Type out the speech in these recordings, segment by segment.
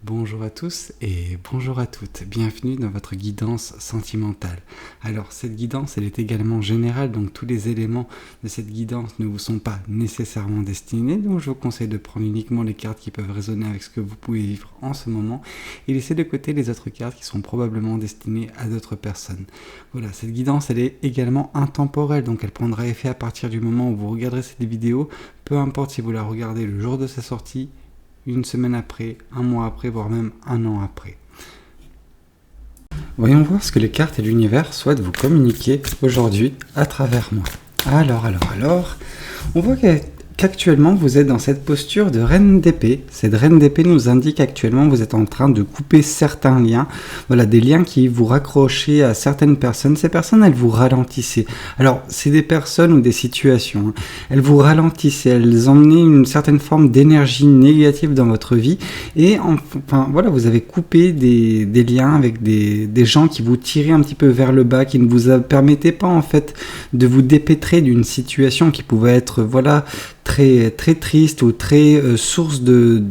Bonjour à tous et bonjour à toutes, bienvenue dans votre guidance sentimentale. Alors cette guidance elle est également générale, donc tous les éléments de cette guidance ne vous sont pas nécessairement destinés, donc je vous conseille de prendre uniquement les cartes qui peuvent résonner avec ce que vous pouvez vivre en ce moment et laisser de côté les autres cartes qui sont probablement destinées à d'autres personnes. Voilà, cette guidance elle est également intemporelle, donc elle prendra effet à partir du moment où vous regarderez cette vidéo, peu importe si vous la regardez le jour de sa sortie, une semaine après, un mois après, voire même un an après. Voyons voir ce que les cartes et l'univers souhaitent vous communiquer aujourd'hui à travers moi. Alors, on voit qu'actuellement vous êtes dans cette posture de reine d'épée. Cette reine d'épée nous indique qu'actuellement vous êtes en train de couper certains liens, voilà, des liens qui vous raccrochaient à certaines personnes. Ces personnes, elles vous ralentissaient. Alors, c'est des personnes ou des situations, hein. Elles vous ralentissaient, elles emmenaient une certaine forme d'énergie négative dans votre vie et enfin, voilà, vous avez coupé des liens avec des gens qui vous tiraient un petit peu vers le bas, qui ne vous permettaient pas en fait de vous dépêtrer d'une situation qui pouvait être, voilà, très triste ou très source de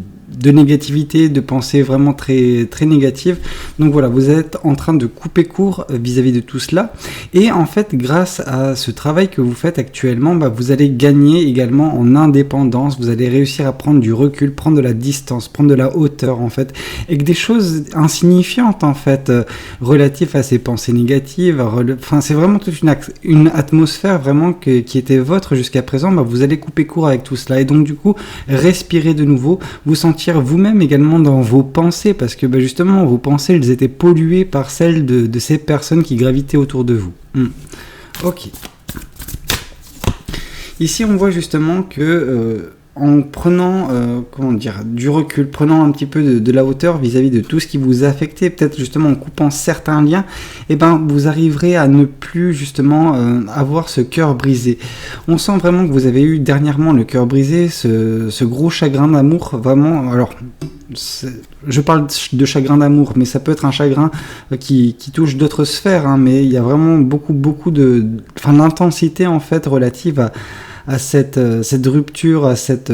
négativité, de pensées vraiment très négatives. Donc voilà, vous êtes en train de couper court vis-à-vis de tout cela. Et en fait, grâce à ce travail que vous faites actuellement, vous allez gagner également en indépendance. Vous allez réussir à prendre du recul, prendre de la distance, prendre de la hauteur en fait. Et que des choses insignifiantes en fait, relatives à ces pensées négatives. Enfin, c'est vraiment toute une atmosphère vraiment qui était votre jusqu'à présent. Vous allez couper court avec tout cela. Et donc du coup, respirer de nouveau, vous sentir vous-même également dans vos pensées, parce que justement vos pensées elles étaient polluées par celles de ces personnes qui gravitaient autour de vous. Ok. Ici on voit justement que en prenant du recul, prenant un petit peu de la hauteur vis-à-vis de tout ce qui vous affectait, peut-être justement en coupant certains liens, vous arriverez à ne plus justement avoir ce cœur brisé. On sent vraiment que vous avez eu dernièrement le cœur brisé, ce gros chagrin d'amour, vraiment. Alors, je parle de chagrin d'amour, mais ça peut être un chagrin qui touche d'autres sphères, hein, mais il y a vraiment beaucoup d'intensité en fait relative à cette rupture, à cette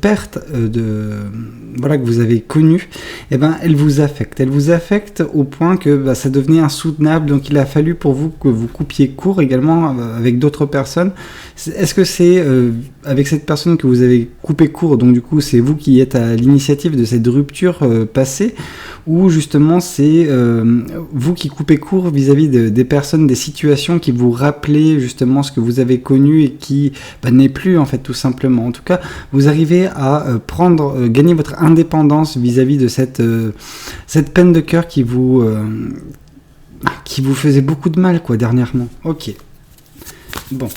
perte que vous avez connue. Elle vous affecte au point que ça devenait insoutenable. Donc il a fallu pour vous que vous coupiez court également avec d'autres personnes. Est-ce que c'est avec cette personne que vous avez coupé court, donc du coup c'est vous qui êtes à l'initiative de cette rupture passée, ou justement c'est vous qui coupez court vis-à-vis des personnes, des situations qui vous rappelaient justement ce que vous avez connu et qui n'est plus en fait, tout simplement. En tout cas, vous arrivez à gagner votre indépendance vis-à-vis de cette peine de cœur qui vous faisait beaucoup de mal dernièrement. Ok. Bon.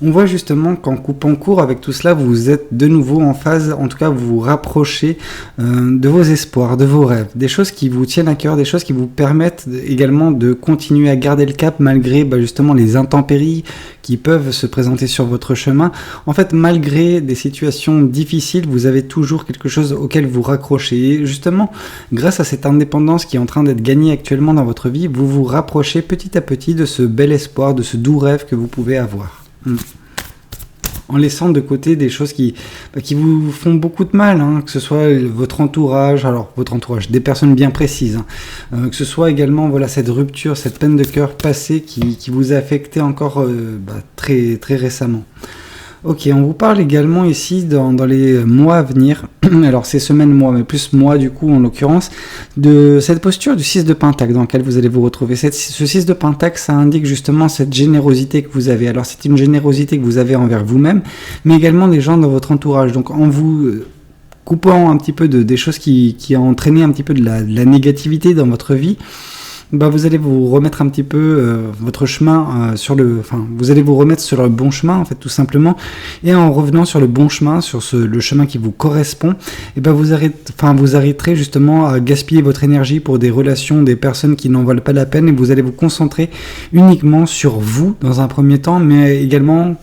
On voit justement qu'en coupant court avec tout cela, vous êtes de nouveau en phase, en tout cas vous vous rapprochez de vos espoirs, de vos rêves, des choses qui vous tiennent à cœur, des choses qui vous permettent également de continuer à garder le cap malgré justement les intempéries qui peuvent se présenter sur votre chemin. En fait, malgré des situations difficiles, vous avez toujours quelque chose auquel vous raccrochez. Et justement, grâce à cette indépendance qui est en train d'être gagnée actuellement dans votre vie, vous vous rapprochez petit à petit de ce bel espoir, de ce doux rêve que vous pouvez avoir. En laissant de côté des choses qui vous font beaucoup de mal, hein, que ce soit votre entourage, des personnes bien précises, hein, que ce soit également cette rupture, cette peine de cœur passée qui vous a affecté encore très récemment. Ok, on vous parle également ici dans les mois à venir, alors c'est semaine, mois, mais plus mois du coup en l'occurrence, de cette posture du 6 de Pentacle dans laquelle vous allez vous retrouver. Ce 6 de Pentacle, ça indique justement cette générosité que vous avez. Alors c'est une générosité que vous avez envers vous-même, mais également des gens dans votre entourage. Donc en vous coupant un petit peu des choses qui ont entraîné un petit peu de la négativité dans votre vie, vous allez vous remettre un petit peu votre chemin vous allez vous remettre sur le bon chemin en fait, tout simplement, et en revenant sur le bon chemin, sur le chemin qui vous correspond, vous arrêterez justement à gaspiller votre énergie pour des relations, des personnes qui n'en valent pas la peine, et vous allez vous concentrer uniquement sur vous dans un premier temps, mais également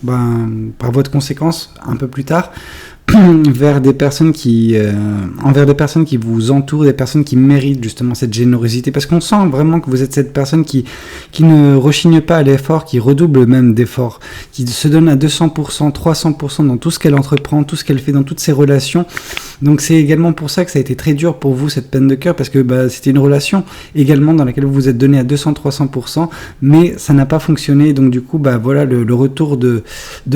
par votre conséquence un peu plus tard envers des personnes qui vous entourent, des personnes qui méritent justement cette générosité, parce qu'on sent vraiment que vous êtes cette personne qui ne rechigne pas à l'effort, qui redouble même d'efforts, qui se donne à 200%, 300% dans tout ce qu'elle entreprend, tout ce qu'elle fait dans toutes ses relations, Donc c'est également pour ça que ça a été très dur pour vous, cette peine de cœur, parce que c'était une relation également dans laquelle vous vous êtes donné à 200-300%, mais ça n'a pas fonctionné. Donc du coup, voilà, le retour de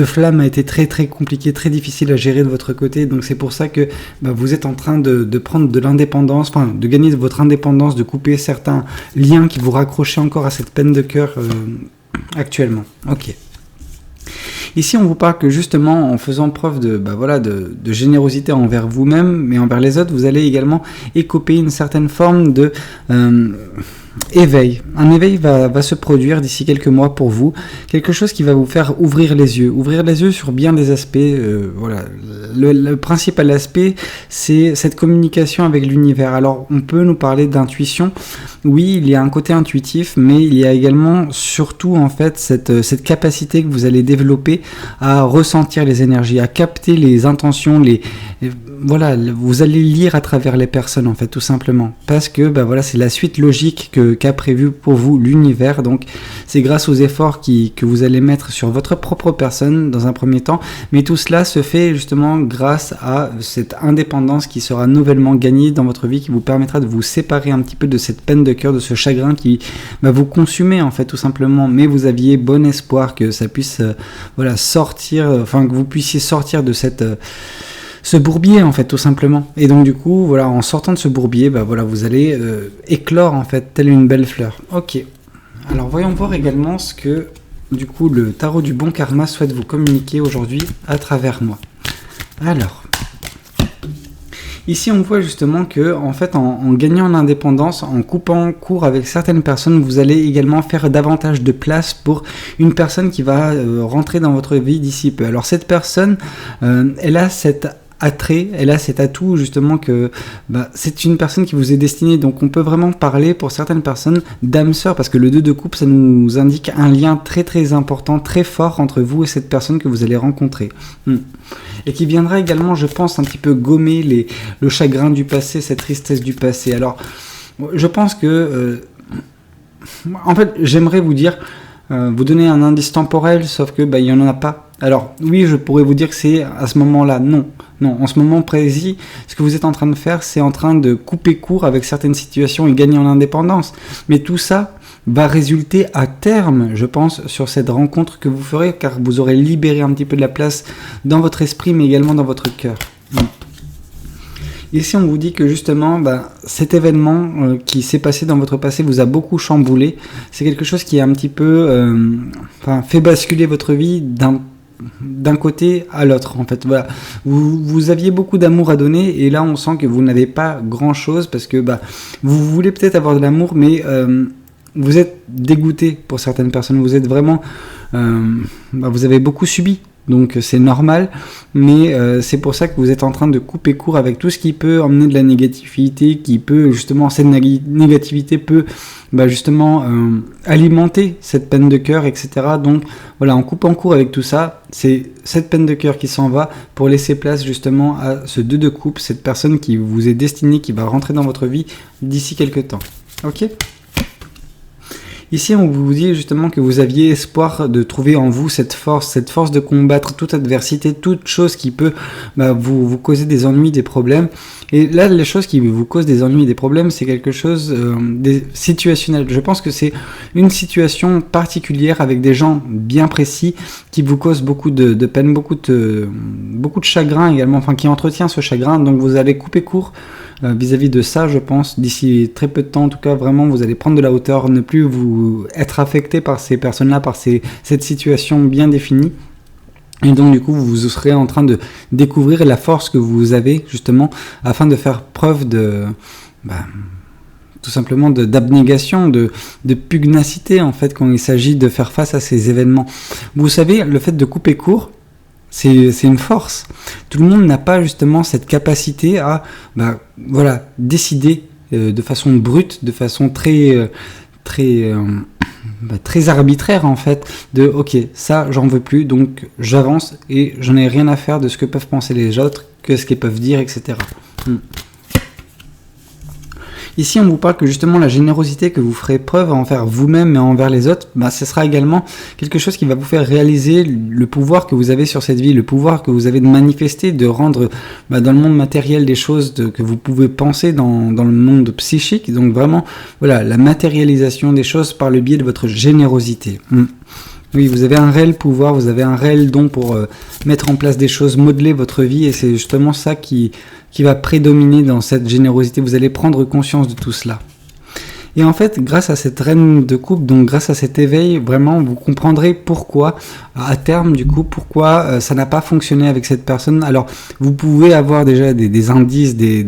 flamme a été très très compliqué, très difficile à gérer de votre côté. Donc c'est pour ça que vous êtes en train de prendre de l'indépendance, enfin de gagner votre indépendance, de couper certains liens qui vous raccrochaient encore à cette peine de cœur actuellement. Ok. Ici, on vous parle que justement, en faisant preuve de générosité envers vous-même, mais envers les autres, vous allez également écoper une certaine forme de éveil. Un éveil va se produire d'ici quelques mois pour vous, quelque chose qui va vous faire ouvrir les yeux sur bien des aspects. Voilà, le principal aspect, c'est cette communication avec l'univers. Alors, on peut nous parler d'intuition. Oui, il y a un côté intuitif, mais il y a également, surtout en fait, cette capacité que vous allez développer à ressentir les énergies, à capter les intentions, voilà, vous allez lire à travers les personnes en fait, tout simplement, parce que voilà, c'est la suite logique qu'a prévu pour vous l'univers. Donc c'est grâce aux efforts que vous allez mettre sur votre propre personne dans un premier temps, mais tout cela se fait justement grâce à cette indépendance qui sera nouvellement gagnée dans votre vie, qui vous permettra de vous séparer un petit peu de cette peine de cœur, de ce chagrin qui vous consumer en fait, tout simplement. Mais vous aviez bon espoir que ça puisse sortir, enfin que vous puissiez sortir de ce bourbier en fait, tout simplement. Et donc du coup, voilà, en sortant de ce bourbier, vous allez éclore en fait, telle une belle fleur. Ok. Alors voyons voir également ce que du coup le tarot du bon karma souhaite vous communiquer aujourd'hui à travers moi. Alors, ici on voit justement que en fait, en gagnant en indépendance, en coupant court avec certaines personnes, vous allez également faire davantage de place pour une personne qui va rentrer dans votre vie d'ici peu. Alors cette personne, elle a cet attrait, elle a cet atout justement que c'est une personne qui vous est destinée, donc on peut vraiment parler pour certaines personnes d'âme sœur, parce que le 2 de coupe, ça nous indique un lien très très important, très fort entre vous et cette personne que vous allez rencontrer. Et qui viendra également, je pense, un petit peu gommer le chagrin du passé, cette tristesse du passé. Alors, je pense que en fait, j'aimerais vous dire, vous donner un indice temporel, sauf que il n'y en a pas. Alors, oui, je pourrais vous dire que c'est à ce moment-là. Non, en ce moment précis, ce que vous êtes en train de faire, c'est en train de couper court avec certaines situations et gagner en indépendance. Mais tout ça va résulter à terme, je pense, sur cette rencontre que vous ferez, car vous aurez libéré un petit peu de la place dans votre esprit, mais également dans votre cœur. Ici, on vous dit que justement, cet événement qui s'est passé dans votre passé vous a beaucoup chamboulé. C'est quelque chose qui a un petit peu fait basculer votre vie d'un côté à l'autre, en fait. Voilà. Vous aviez beaucoup d'amour à donner, et là, on sent que vous n'avez pas grand-chose, parce que vous voulez peut-être avoir de l'amour, mais vous êtes dégoûté pour certaines personnes. Vous êtes vraiment... vous avez beaucoup subi. Donc c'est normal, mais c'est pour ça que vous êtes en train de couper court avec tout ce qui peut emmener de la négativité, qui peut justement, cette négativité peut justement alimenter cette peine de cœur, etc. Donc voilà, en coupant court avec tout ça, c'est cette peine de cœur qui s'en va pour laisser place justement à ce 2 de coupe, cette personne qui vous est destinée, qui va rentrer dans votre vie d'ici quelques temps. Ok ? Ici, on vous dit justement que vous aviez espoir de trouver en vous cette force de combattre toute adversité, toute chose qui peut vous causer des ennuis, des problèmes. Et là, les choses qui vous causent des ennuis et des problèmes, c'est quelque chose situationnel. Je pense que c'est une situation particulière avec des gens bien précis qui vous causent beaucoup de peine, beaucoup de chagrin également, enfin qui entretient ce chagrin. Donc vous allez couper court vis-à-vis de ça, je pense, d'ici très peu de temps. En tout cas, vraiment, vous allez prendre de la hauteur, ne plus vous être affecté par ces personnes-là, par cette situation bien définie. Et donc, du coup, vous serez en train de découvrir la force que vous avez, justement, afin de faire preuve de... tout simplement d'abnégation, de pugnacité, en fait, quand il s'agit de faire face à ces événements. Vous savez, le fait de couper court, c'est une force. Tout le monde n'a pas justement cette capacité à décider de façon brute, de façon très arbitraire en fait, de ok, ça j'en veux plus, donc j'avance et j'en ai rien à faire de ce que peuvent penser les autres, que ce qu'ils peuvent dire, etc. Ici, on vous parle que justement la générosité que vous ferez preuve envers vous-même et envers les autres, ce sera également quelque chose qui va vous faire réaliser le pouvoir que vous avez sur cette vie, le pouvoir que vous avez de manifester, de rendre dans le monde matériel des choses que vous pouvez penser dans le monde psychique. Donc vraiment, voilà, la matérialisation des choses par le biais de votre générosité. Oui, vous avez un réel pouvoir, vous avez un réel don pour mettre en place des choses, modeler votre vie, et c'est justement ça qui va prédominer dans cette générosité. Vous allez prendre conscience de tout cela. Et en fait, grâce à cette reine de coupe, donc grâce à cet éveil, vraiment, vous comprendrez pourquoi, à terme, du coup, pourquoi ça n'a pas fonctionné avec cette personne. Alors, vous pouvez avoir déjà des indices, des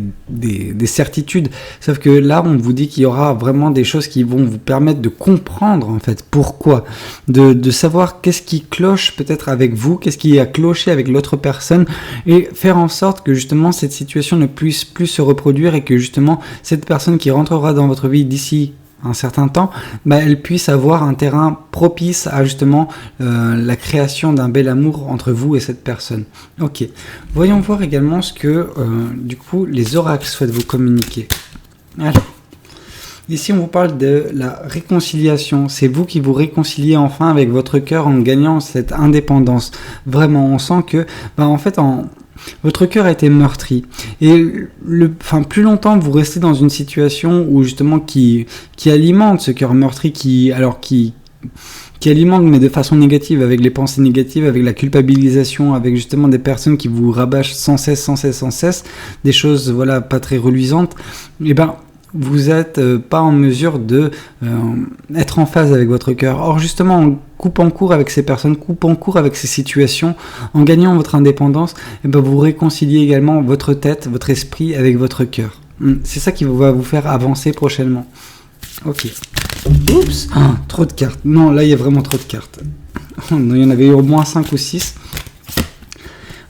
certitudes, sauf que là, on vous dit qu'il y aura vraiment des choses qui vont vous permettre de comprendre, en fait, pourquoi, de savoir qu'est-ce qui cloche peut-être avec vous, qu'est-ce qui a cloché avec l'autre personne, et faire en sorte que, justement, cette situation ne puisse plus se reproduire et que, justement, cette personne qui rentrera dans votre vie d'ici un certain temps, elle puisse avoir un terrain propice à justement la création d'un bel amour entre vous et cette personne. Ok, voyons voir également ce que du coup les oracles souhaitent vous communiquer. Alors, ici on vous parle de la réconciliation, c'est vous qui vous réconciliez enfin avec votre cœur en gagnant cette indépendance. Vraiment, on sent que en fait votre cœur a été meurtri et plus longtemps vous restez dans une situation où justement qui alimente ce cœur meurtri, qui alimente mais de façon négative, avec les pensées négatives, avec la culpabilisation, avec justement des personnes qui vous rabâchent sans cesse des choses pas très reluisantes. Et vous n'êtes pas en mesure de être en phase avec votre cœur. Or justement, en coupant court avec ces personnes, coupant court avec ces situations, en gagnant votre indépendance, vous réconciliez également votre tête, votre esprit avec votre cœur. C'est ça qui va vous faire avancer prochainement. Ok. Oups, trop de cartes. Non, là il y a vraiment trop de cartes. Il y en avait eu au moins 5 ou 6.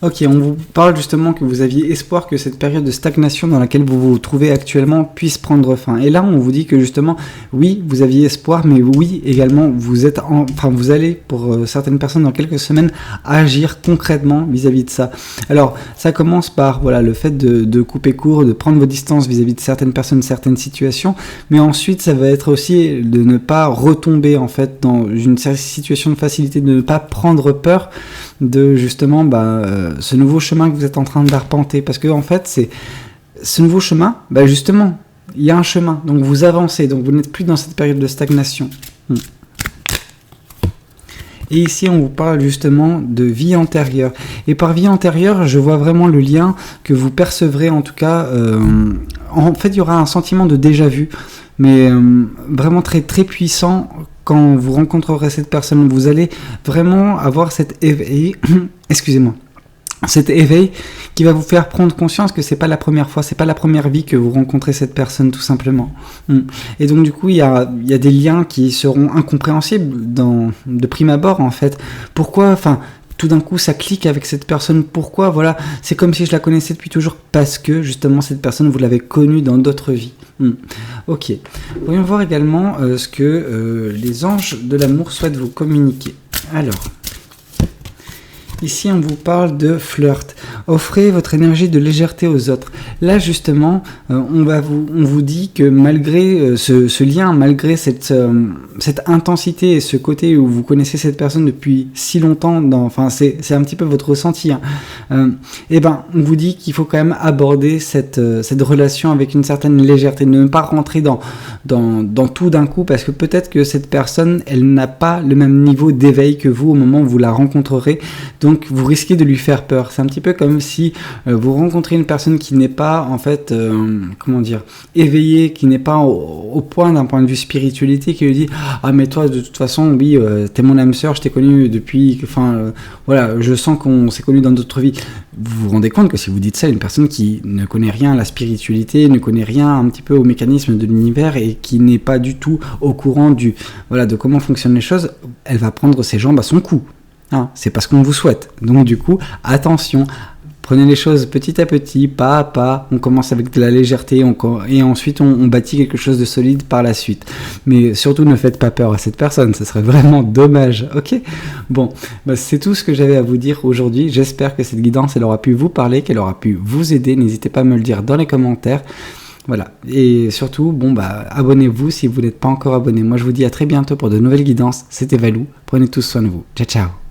Ok, on vous parle justement que vous aviez espoir que cette période de stagnation dans laquelle vous vous trouvez actuellement puisse prendre fin. Et là, on vous dit que justement, oui, vous aviez espoir, mais oui, également, vous allez, pour certaines personnes, dans quelques semaines, agir concrètement vis-à-vis de ça. Alors, ça commence par le fait de couper court, de prendre vos distances vis-à-vis de certaines personnes, certaines situations, mais ensuite, ça va être aussi de ne pas retomber, en fait, dans une situation de facilité, de ne pas prendre peur de justement ce nouveau chemin que vous êtes en train d'arpenter, parce que en fait c'est ce nouveau chemin, justement il y a un chemin, donc vous avancez, donc vous n'êtes plus dans cette période de stagnation. Et ici, on vous parle justement de vie antérieure. Et par vie antérieure, je vois vraiment le lien que vous percevrez, en tout cas. En fait, il y aura un sentiment de déjà-vu, mais vraiment très, très puissant. Quand vous rencontrerez cette personne, vous allez vraiment avoir cet éveil, cet éveil qui va vous faire prendre conscience que c'est pas la première fois, c'est pas la première vie que vous rencontrez cette personne, tout simplement. Et donc du coup, il y a des liens qui seront incompréhensibles de prime abord, en fait. Pourquoi, tout d'un coup, ça clique avec cette personne. Pourquoi? C'est comme si je la connaissais depuis toujours, parce que justement cette personne, vous l'avez connue dans d'autres vies. Ok. Voyons voir également ce que les anges de l'amour souhaitent vous communiquer. Alors, ici, on vous parle de flirt. Offrez votre énergie de légèreté aux autres. Là, justement, on vous dit que malgré ce lien, malgré cette intensité et ce côté où vous connaissez cette personne depuis si longtemps, c'est un petit peu votre ressenti, on vous dit qu'il faut quand même aborder cette relation avec une certaine légèreté, ne pas rentrer dans tout d'un coup, parce que peut-être que cette personne, elle n'a pas le même niveau d'éveil que vous au moment où vous la rencontrerez. Donc vous risquez de lui faire peur. C'est un petit peu comme si vous rencontrez une personne qui n'est pas en fait éveillée, qui n'est pas au point d'un point de vue spiritualité, qui lui dit mais toi de toute façon oui t'es mon âme sœur, je t'ai connu depuis je sens qu'on s'est connu dans d'autres vies. Vous vous rendez compte que si vous dites ça à une personne qui ne connaît rien à la spiritualité, ne connaît rien un petit peu au mécanisme de l'univers et qui n'est pas du tout au courant de comment fonctionnent les choses, elle va prendre ses jambes à son cou. C'est pas ce qu'on vous souhaite. Donc du coup, attention, prenez les choses petit à petit, pas à pas. On commence avec de la légèreté et ensuite on bâtit quelque chose de solide par la suite. Mais surtout, ne faites pas peur à cette personne, ce serait vraiment dommage. Ok ? Bon, c'est tout ce que j'avais à vous dire aujourd'hui. J'espère que cette guidance, elle aura pu vous parler, qu'elle aura pu vous aider. N'hésitez pas à me le dire dans les commentaires. Voilà. Et surtout, abonnez-vous si vous n'êtes pas encore abonné. Moi, je vous dis à très bientôt pour de nouvelles guidances. C'était Valou. Prenez tous soin de vous. Ciao, ciao.